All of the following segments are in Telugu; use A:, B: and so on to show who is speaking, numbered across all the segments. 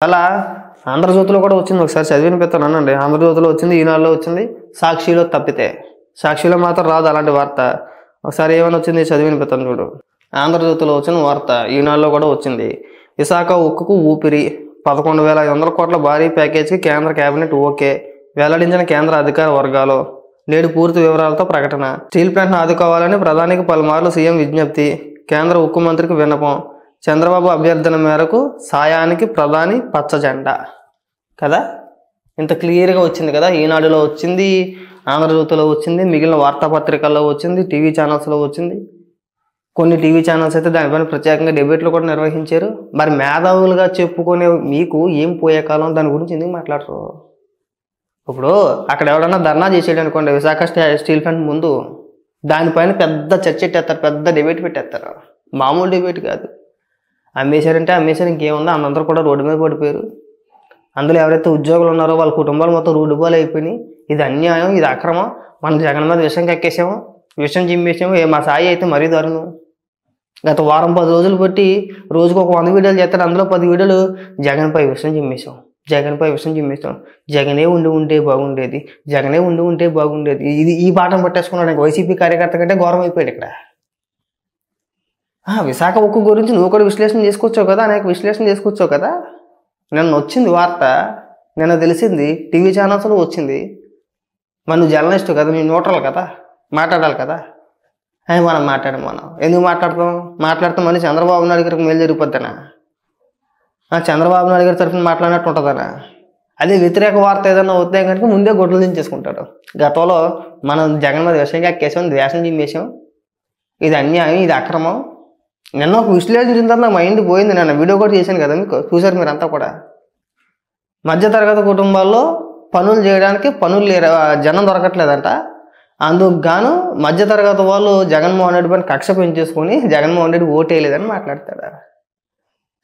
A: అలా ఆంధ్రజ్యోతిలో కూడా వచ్చింది, ఒకసారి చదివినిపిస్తాను అనండి. ఆంధ్రజ్యోతిలో వచ్చింది, ఈనాడులో వచ్చింది, సాక్షిలో తప్పితే. సాక్షిలో మాత్రం రాదు అలాంటి వార్త. ఒకసారి ఏమైనా వచ్చింది చదివినిపిస్తాను చూడు. ఆంధ్రజ్యోతిలో వచ్చిన వార్త ఈనాడులో కూడా వచ్చింది. విశాఖ ఉక్కుకు ఊపిరి, 11,500 కోట్ల భారీ ప్యాకేజీకి కేంద్ర కేబినెట్ ఓకే వెల్లడించిన కేంద్ర అధికార వర్గాలు. నేడు పూర్తి వివరాలతో ప్రకటన. స్టీల్ ప్లాంట్ను ఆదుకోవాలని ప్రధానికి పలుమార్లు సీఎం విజ్ఞప్తి. కేంద్ర ఉక్కు మంత్రికి విన్నపం. చంద్రబాబు అభ్యర్థన మేరకు సాయానికి ప్రధాని పచ్చజెండా. కదా, ఇంత క్లియర్గా వచ్చింది కదా. ఈనాడులో వచ్చింది, ఆంధ్రజ్యోతిలో వచ్చింది, మిగిలిన వార్తాపత్రికల్లో వచ్చింది, టీవీ ఛానల్స్లో వచ్చింది. కొన్ని టీవీ ఛానల్స్ అయితే దానిపైన ప్రత్యేకంగా డిబేట్లు కూడా నిర్వహించారు. మరి మేధావులుగా చెప్పుకునే మీకు ఏం పోయే కాలం, దాని గురించి ఎందుకు మాట్లాడరు? ఇప్పుడు అక్కడ ఎవడన్నా ధర్నా చేసేయడం అనుకోండి, విశాఖ స్టీల్ ప్లాంట్ ముందు, దానిపైన పెద్ద చర్చ పెట్టేస్తారు, పెద్ద డిబేట్ పెట్టేస్తారు. మామూలు డిబేట్ కాదు. అమ్మేశారంటే అమ్మేశారు, ఇంకేముందో అందరూ కూడా రోడ్డు మీద పడిపోయారు. అందులో ఎవరైతే ఉద్యోగులు ఉన్నారో వాళ్ళ కుటుంబాలు మొత్తం రోడ్డు బాలు అయిపోయినాయి. ఇది అన్యాయం, ఇది అక్రమం. మనం జగన్ మీద విషయం కక్కేసాము, విషయం చిమ్మేసాము. మా సాయి అయితే మరీ దారుణం. గత వారం 10 రోజులు బట్టి రోజుకు ఒక 100 వీడియోలు చేస్తారు. అందులో 10 వీడియోలు జగన్పై విషయం చిమ్మేసాం, జగన్పై విషయం చిమ్మేసాం, జగనే ఉంటే బాగుండేది, జగనే ఉంటే బాగుండేది. ఈ పాఠం పట్టేసుకున్నాడు. వైసీపీ కార్యకర్త కంటే ఘోరం అయిపోయాడు ఇక్కడ. విశాఖ ఉక్కు గురించి నువ్వు కూడా విశ్లేషణ చేసుకొచ్చావు కదా, అనేక విశ్లేషణ చేసుకొచ్చావు కదా. నిన్న వచ్చింది వార్త, నిన్న తెలిసింది, టీవీ ఛానల్స్లో వచ్చింది. మరి నువ్వు జర్నలిస్ట్ కదా, నువ్వు న్యూట్రల్ కదా, మాట్లాడాలి కదా. మనం ఎందుకు మాట్లాడితే మళ్ళీ చంద్రబాబు నాయుడు గారికి మేలు జరిగిపోద్దనా? చంద్రబాబు నాయుడు గారి తరఫున మాట్లాడినట్టు ఉంటుందనా? అదే వ్యతిరేక వార్త ఏదైనా వస్తే కనుక ముందే గొడ్డలు దించేసుకుంటాడు. గతంలో మనం జగన్ మీద విషయంగా ఎక్కేసాం, ద్వేషం చింపేసాం, ఇది అన్యాయం, ఇది అక్రమం. నిన్న ఒక విశ్లేషించిన తర్వాత నా మైండ్ పోయింది. నేను వీడియో కూడా చేశాను కదా, మీకు చూసారు మీరంతా కూడా. మధ్యతరగతి కుటుంబాల్లో పనులు చేయడానికి జనం దొరకట్లేదంట. అందుకు గాను మధ్యతరగతి వాళ్ళు జగన్మోహన్ రెడ్డి పైన కక్ష పెంచేసుకొని జగన్మోహన్ రెడ్డి ఓటేయలేదని మాట్లాడతాడు.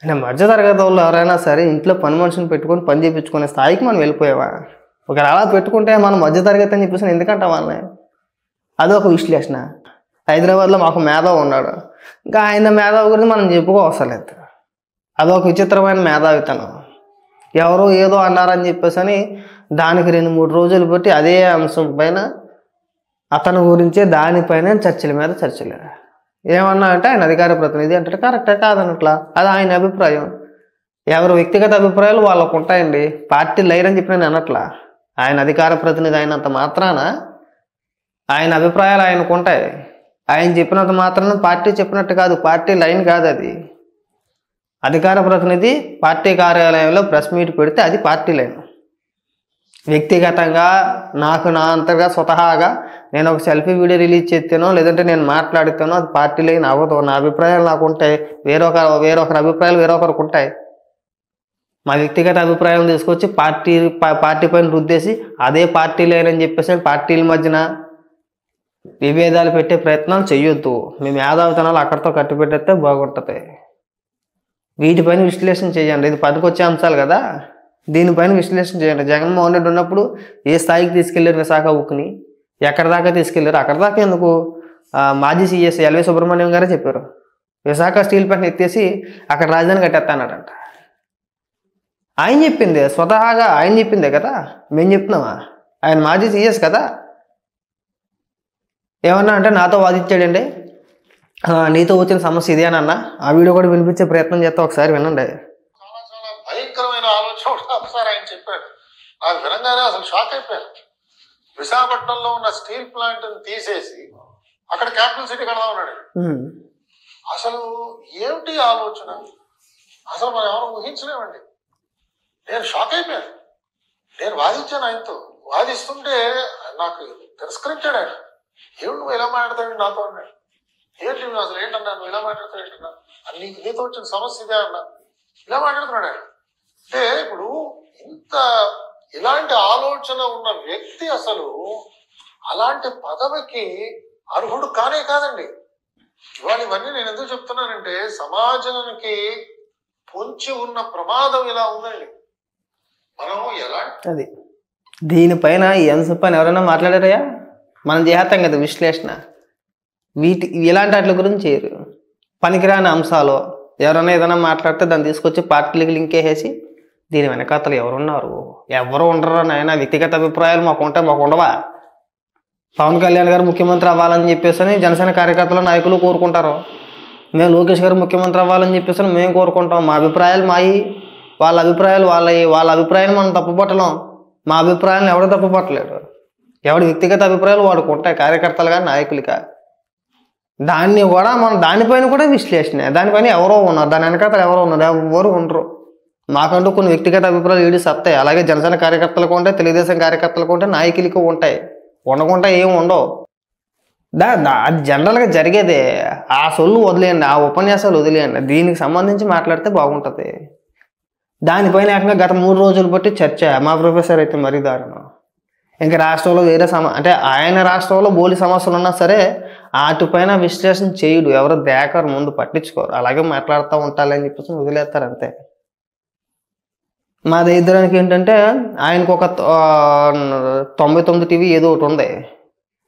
A: అంటే మధ్యతరగతి వాళ్ళు ఎవరైనా సరే ఇంట్లో పని మనుషుని పెట్టుకొని పని చేయించుకునే స్థాయికి మనం వెళ్ళిపోయావా? ఒకవేళ అలా పెట్టుకుంటే మనం మధ్యతరగతి అని చెప్పేసి ఎందుకంటా వాళ్ళని? అదొక విశ్లేషణ. హైదరాబాద్లో మాకు మేధావి ఉన్నాడు, ఇంకా ఆయన మేధావి గురించి మనం చెప్పుకోవసలేదు. అదొక విచిత్రమైన మేధావితనం. ఎవరో ఏదో అన్నారని చెప్పేసి అని దానికి 2-3 రోజులు బట్టి అదే అంశం పైన అతని గురించే దానిపైన చర్చల మీద చర్చలు. ఏమన్నా అంటే ఆయన అధికార ప్రతినిధి అంటే కరెక్టే కాదనట్లా, అది ఆయన అభిప్రాయం. ఎవరు వ్యక్తిగత అభిప్రాయాలు వాళ్ళకు ఉంటాయండి. పార్టీ లైన్ అని చెప్పి నేను అనట్లా. ఆయన అధికార ప్రతినిధి అయినంత మాత్రాన ఆయన అభిప్రాయాలు ఆయనకు ఉంటాయి. ఆయన చెప్పినంత మాత్రాన పార్టీ చెప్పినట్టు కాదు, పార్టీ లైన్ కాదు అది. అధికార ప్రతినిధి పార్టీ కార్యాలయంలో ప్రెస్ మీట్ పెడితే అది పార్టీ లైన్. వ్యక్తిగతంగా నా అంతగా స్వతహాగా నేను ఒక సెల్ఫీ వీడియో రిలీజ్ చేస్తానో లేదంటే నేను మాట్లాడుతానో అది పార్టీ లైన్ అవ్వదు. నా అభిప్రాయాలు నాకు ఉంటాయి, వేరొకరి అభిప్రాయాలు వేరొకరికి ఉంటాయి. మా వ్యక్తిగత అభిప్రాయం తీసుకొచ్చి పార్టీ పైన రుద్దేసి అదే పార్టీ లైన్ అని చెప్పేసి పార్టీల మధ్యన విభేదాలు పెట్టే ప్రయత్నాలు చెయ్యొద్దు. మీ మేధావితనాలు అక్కడితో కట్టిపెట్టేస్తే బాగుంటుంది. వీటిపైన విశ్లేషణ చేయండి. ఇది పనికొచ్చే అంశాలు కదా, దీనిపైన విశ్లేషణ చేయండి. జగన్మోహన్ రెడ్డి ఉన్నప్పుడు ఏ స్థాయికి తీసుకెళ్లారు విశాఖ ఉక్కుని, ఎక్కడి దాకా తీసుకెళ్లారు? అక్కడి దాకా ఎందుకు? మాజీ సీఎస్ ఎల్వి సుబ్రహ్మణ్యం గారే చెప్పారు, విశాఖ స్టీల్ ప్లాంట్ ఎత్తేసి అక్కడ రాజధాని కట్టేస్తానట. ఆయన చెప్పింది, స్వతహాగా ఆయన చెప్పిందే కదా, మేము చెప్తున్నామా? ఆయన మాజీ సీఎస్ కదా. ఏమన్నా అంటే నాతో వాదించాడండి, నీతో వచ్చిన సమస్య ఇదే అన్న. ఆ వీడియో కూడా వినిపించే ప్రయత్నం చేస్తా, ఒకసారి వినండి.
B: చాలా భయంకరమైన ఆలోచన ఒకసారి ఆయన చెప్పాడు. నాకు వినంగానే అసలు షాక్ అయిపోయాను. విశాఖపట్నంలో ఉన్న స్టీల్ ప్లాంట్ తీసేసి అక్కడ క్యాపిటల్ సిటీ కడదా ఉన్నాడు. అసలు ఏమిటి ఆలోచన? అసలు మనం ఎవరు ఊహించలేమండి. నేను షాక్ అయిపోయాను. నేను వాదించాను ఆయనతో. వాదిస్తుంటే నాకు తిరస్కరించాడు ఆయన. ఏమిటి నువ్వు ఇలా మాట్లాడతాడు నాతో అన్నాడు. ఏంటి నువ్వు అసలు ఏంటన్నా, నువ్వు ఇలా మాట్లాడతావు ఏంటన్నా, నీతో వచ్చిన సమస్య ఇదే అన్నా, ఇలా మాట్లాడుతున్నాడు ఆయన. అంటే ఇప్పుడు ఇలాంటి ఆలోచన ఉన్న వ్యక్తి అసలు అలాంటి పదవికి అర్హుడు కానే కాదండి. ఇవాళ ఇవన్నీ నేను ఎందుకు చెప్తున్నానంటే సమాజానికి పొంచి ఉన్న ప్రమాదం ఇలా ఉందండి. మనం ఎలా
A: అది దీనిపైన ఈ అంశం పైన ఎవరైనా మాట్లాడారయ్యా? మనం చేస్తాం కదా విశ్లేషణ. ఇలాంటి వాటి గురించి చేయరు. పనికిరాని అంశాలు ఎవరైనా ఏదైనా మాట్లాడితే దాన్ని తీసుకొచ్చి పార్టీలకు లింక్ వేసేసి దీని వెనకాతలు ఎవరున్నారు? ఎవరు ఉండరు నాయన. వ్యక్తిగత అభిప్రాయాలు మాకు ఉండవా? పవన్ కళ్యాణ్ గారు ముఖ్యమంత్రి అవ్వాలని చెప్పేసి జనసేన కార్యకర్తలు నాయకులు కోరుకుంటారు. మేము లోకేష్ గారు ముఖ్యమంత్రి అవ్వాలని చెప్పేసి మేము కోరుకుంటాం. మా అభిప్రాయాలు మాయి, వాళ్ళ అభిప్రాయాలు వాళ్ళవి. వాళ్ళ అభిప్రాయాలు మనం తప్పుపట్టలేం, మా అభిప్రాయాలను ఎవడు తప్పుపట్టలేడు. ఎవడి వ్యక్తిగత అభిప్రాయాలు వాడికి ఉంటాయి, కార్యకర్తలుగా నాయకులుగా. దాన్ని కూడా మనం దానిపైన కూడా విశ్లేషణ, దానిపైన ఎవరో ఉన్నారు, దాని వెనకాతలు ఎవరో ఉన్నారు, ఎవరు ఉండరు. మాకంటూ కొన్ని వ్యక్తిగత అభిప్రాయాలు ఏడు సత్తాయి. అలాగే జనసేన కార్యకర్తలకు ఉంటాయి, తెలుగుదేశం కార్యకర్తలకు ఉంటాయి, నాయకులకు ఉంటాయి. ఉండకుండా ఏం ఉండవు. అది జనరల్గా జరిగేదే. ఆ సొల్లు వదిలేయండి, ఆ ఉపన్యాసాలు వదిలేయండి. దీనికి సంబంధించి మాట్లాడితే బాగుంటుంది. దానిపైన ఏకంగా గత 3 రోజులు బట్టి చర్చ. మా ప్రొఫెసర్ అయితే మరీ దారుణం. ఇంకా రాష్ట్రంలో వేరే అంటే ఆయన రాష్ట్రంలో బోలి సమస్యలు ఉన్నా సరే వాటిపైన విశ్లేషణ చేయుడు, ఎవరు దేకరు, ముందు పట్టించుకోరు. అలాగే మాట్లాడుతూ ఉంటారని చెప్పేసి వదిలేస్తారు అంతే. మా దరిద్రానికి ఏంటంటే ఆయనకు ఒక 99 టీవీ ఏదో ఒకటి ఉంది.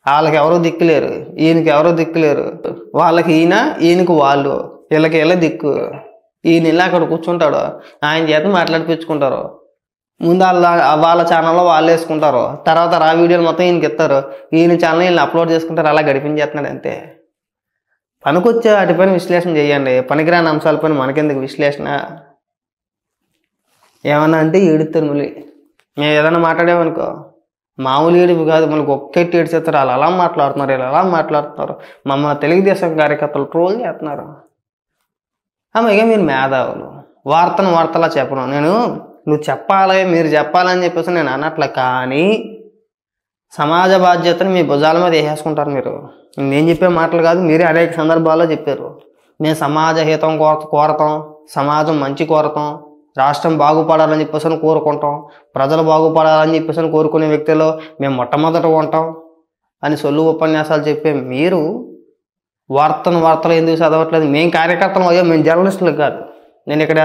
A: వాళ్ళకి ఎవరో దిక్కులేరు, ఈయనకి ఎవరో దిక్కులేరు. వాళ్ళకి ఈయనకు వాళ్ళు, వీళ్ళకి వీళ్ళ దిక్కు. ఈయన ఇలా అక్కడ కూర్చుంటాడు, ఆయన చేత మాట్లాడిపించుకుంటారు. ముందు వాళ్ళ ఛానల్లో వాళ్ళు వేసుకుంటారు, తర్వాత ఆ వీడియోలు మొత్తం ఈయనకి ఇస్తారు. ఈయన ఛానల్ వీళ్ళని అప్లోడ్ చేసుకుంటారు. అలా గడిపించేస్తున్నాడు అంతే. పనికొచ్చే వాటిపైన విశ్లేషణ చేయండి, పనికిరాని అంశాలపైన మనకెందుకు విశ్లేషణ? ఏమన్నా అంటే ఏడుస్తారు మళ్ళీ. మేము ఏదైనా మాట్లాడామనుకో, మామూలు ఏడుపు కాదు, మనకు ఒక్కెట్టి ఏడ్చేస్తారు. వాళ్ళు అలా మాట్లాడుతున్నారు, వీళ్ళు అలా మాట్లాడుతున్నారు, మమ్మల్ని తెలుగుదేశం కార్యకర్తలు ట్రోల్ చేస్తున్నారు. ఇక మీరు మేధావులు, వార్తలా చెప్పను నేను. నువ్వు చెప్పాలి, మీరు చెప్పాలని చెప్పేసి నేను అన్నట్లే. కానీ సమాజ బాధ్యతను మీ భుజాల మీద వేసేసుకుంటారు మీరు. నేను చెప్పే మాటలు కాదు, మీరే అనేక సందర్భాల్లో చెప్పారు. మేము సమాజ హితం కోరతాం, సమాజం మంచి కోరతాం, రాష్ట్రం బాగుపడాలని చెప్పేసి కోరుకుంటాం, ప్రజలు బాగుపడాలని చెప్పేసి కోరుకునే వ్యక్తుల్లో మేము మొట్టమొదట ఉంటాం అని సొల్లు ఉపన్యాసాలు చెప్పే మీరు వార్తలు ఎందుకు చదవట్లేదు? మేము కార్యకర్తలు అయ్యో, మేము జర్నలిస్టులు కాదు. నేను ఇక్కడ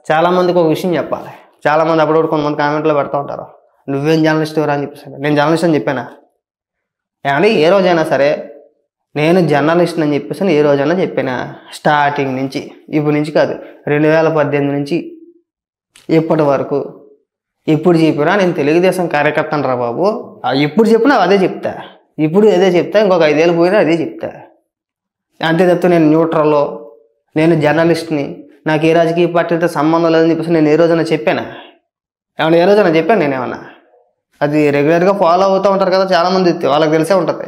A: చాలామందికి ఒక విషయం చెప్పాలి. చాలామంది అప్పుడప్పుడు కొంతమంది కామెంట్లో పెడతా ఉంటారు, నువ్వేం జర్నలిస్ట్ ఎవరా అని చెప్పేసి. నేను జర్నలిస్ట్ అని చెప్పానా? ఏమంటే ఏ రోజైనా సరే నేను జర్నలిస్ట్ అని చెప్పేసి ఏ రోజైనా చెప్పానా? స్టార్టింగ్ నుంచి, ఇప్పుడు నుంచి కాదు, 2018 నుంచి ఇప్పటి వరకు ఇప్పుడు చెప్పినా నేను తెలుగుదేశం కార్యకర్తను రా బాబు. ఇప్పుడు చెప్పినా అదే చెప్తా, ఇప్పుడు అదే చెప్తా, ఇంకొక 5 ఏళ్ళు పోయినా అదే చెప్తా. అంతే తప్ప నేను న్యూట్రల్లో, నేను జర్నలిస్ట్ని, నాకు ఏ రాజకీయ పార్టీతో సంబంధం లేదని చెప్పేసి నేను ఏ రోజైనా చెప్పానా? ఏమన్నా ఏ రోజైనా చెప్పాను నేనేమన్నా? అది రెగ్యులర్గా ఫాలో అవుతూ ఉంటారు కదా చాలామంది, వాళ్ళకి తెలిసే ఉంటుంది.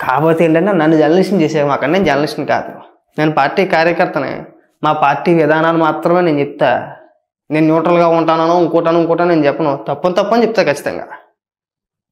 A: కాకపోతే ఏంటంటే నన్ను జర్నలిస్ట్ని చేసేమాకండి. నేను జర్నలిస్ట్ని కాదు, నేను పార్టీ కార్యకర్తనే. మా పార్టీ విధానాలు మాత్రమే నేను చెప్తా. నేను న్యూట్రల్గా ఉంటానో ఇంకోటాను నేను చెప్పను. తప్పని చెప్తా ఖచ్చితంగా.